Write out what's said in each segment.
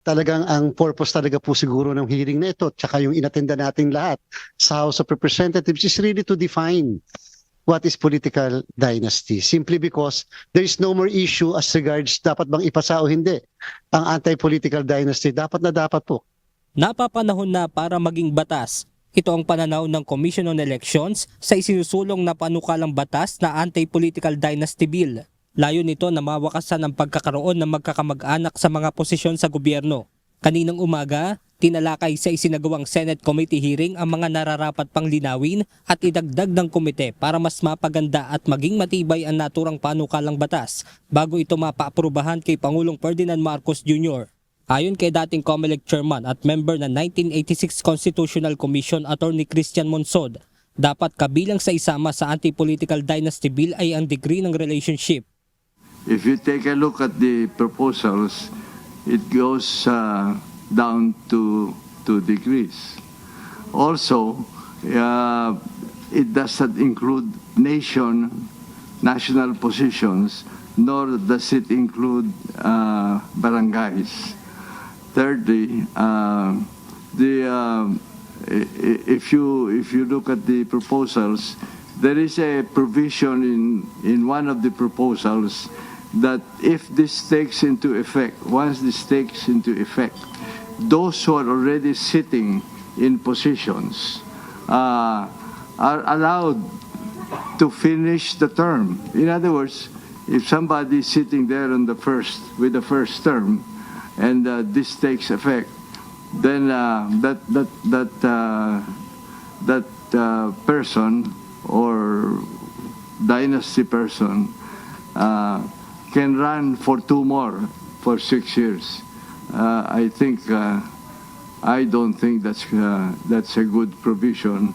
Talagang ang purpose talaga po siguro ng hearing na ito, tsaka yung inattenda nating lahat sa House of Representatives is really to define what is political dynasty. Simply because there is no more issue as regards dapat bang ipasa o hindi ang anti-political dynasty. Dapat na dapat po. Napapanahon na para maging batas. Ito ang pananaw ng Commission on Elections sa isinusulong na panukalang batas na Anti-Political Dynasty Bill. Layo nito na mawakasan ang pagkakaroon ng magkakamag-anak sa mga posisyon sa gobyerno. Kaninang umaga, tinalakay sa isinagawang Senate Committee hearing ang mga nararapat pang linawin at idagdag ng komite para mas mapaganda at maging matibay ang naturang panukalang batas bago ito mapaaprubahan kay Pangulong Ferdinand Marcos Jr. Ayon kay dating COMELEC Chairman at member ng 1986 Constitutional Commission Attorney Christian Monsod, dapat kabilang sa isama sa Anti-Political Dynasty Bill ay ang degree ng relationship. If you take a look at the proposals, it goes down to 2 degrees. Also, it does not include national positions, nor does it include barangays. Thirdly, if you look at the proposals, there is a provision in one of the proposals that if this takes into effect, once this takes into effect, those who are already sitting in positions are allowed to finish the term. In other words, if somebody is sitting there on with the first term, and this takes effect, then that person or dynasty person can run for 2 more for 6 years. I don't think that's a good provision.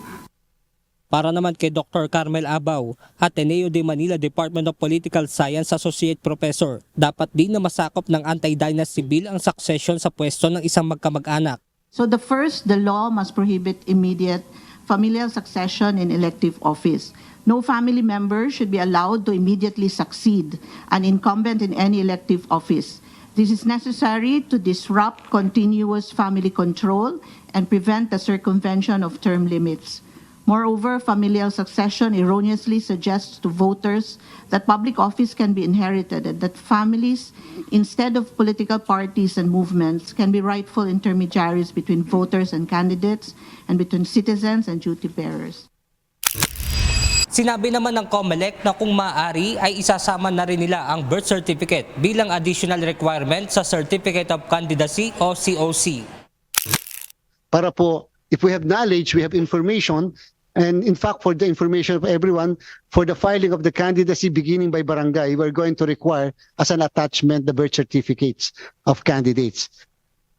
Para naman kay Dr. Carmel Abaw, Ateneo de Manila Department of Political Science Associate Professor, dapat din na masakop ng anti-dynasty bill ang succession sa pwesto ng isang magkamag-anak. So the law must prohibit immediate familial succession in elective office. No family member should be allowed to immediately succeed an incumbent in any elective office. This is necessary to disrupt continuous family control and prevent the circumvention of term limits. Moreover, familial succession erroneously suggests to voters that public office can be inherited and that families, instead of political parties and movements, can be rightful intermediaries between voters and candidates and between citizens and duty bearers. Sinabi naman ng COMELEC na kung maaari ay isasama na rin nila ang birth certificate bilang additional requirement sa Certificate of Candidacy o COC. Para po, if we have knowledge, we have information, and in fact, for the information of everyone, for the filing of the candidacy beginning by barangay, we're going to require as an attachment the birth certificates of candidates.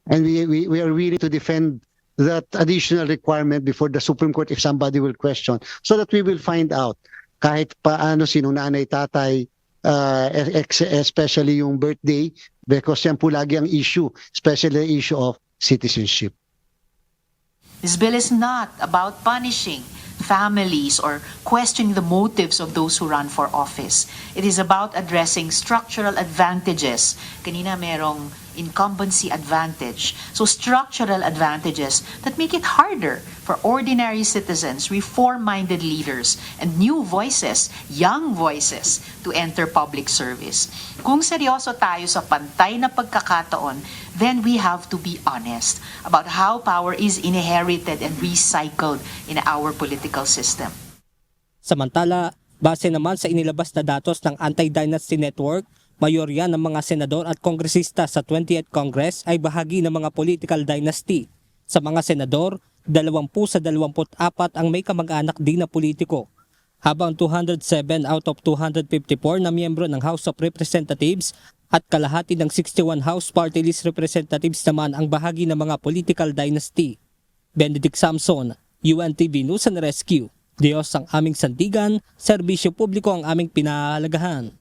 And we are willing to defend that additional requirement before the Supreme Court if somebody will question, so that we will find out kahit paano sinong nanay, tatay, especially yung birthday, because yan po lagi ang issue, especially the issue of citizenship. This bill is not about punishing families or questioning the motives of those who run for office. It is about addressing structural advantages. Kanina merong incumbency advantage. So structural advantages that make it harder for ordinary citizens, reform-minded leaders, and new voices, young voices, to enter public service. Kung seryoso tayo sa pantay na pagkakataon, then we have to be honest about how power is inherited and recycled in our political system. Samantala, base naman sa inilabas na datos ng Anti-Dynasty Network, mayorya ng mga senador at kongresista sa 20th Congress ay bahagi ng mga political dynasty. Sa mga senador, 20 sa 24 ang may kamag-anak din na politiko. Habang 207 out of 254 na miyembro ng House of Representatives at kalahati ng 61 House Party List Representatives naman ang bahagi ng mga political dynasty. Benedict Samson, UNTV News and Rescue. Diyos ang aming sandigan, serbisyo publiko ang aming pinahalagahan.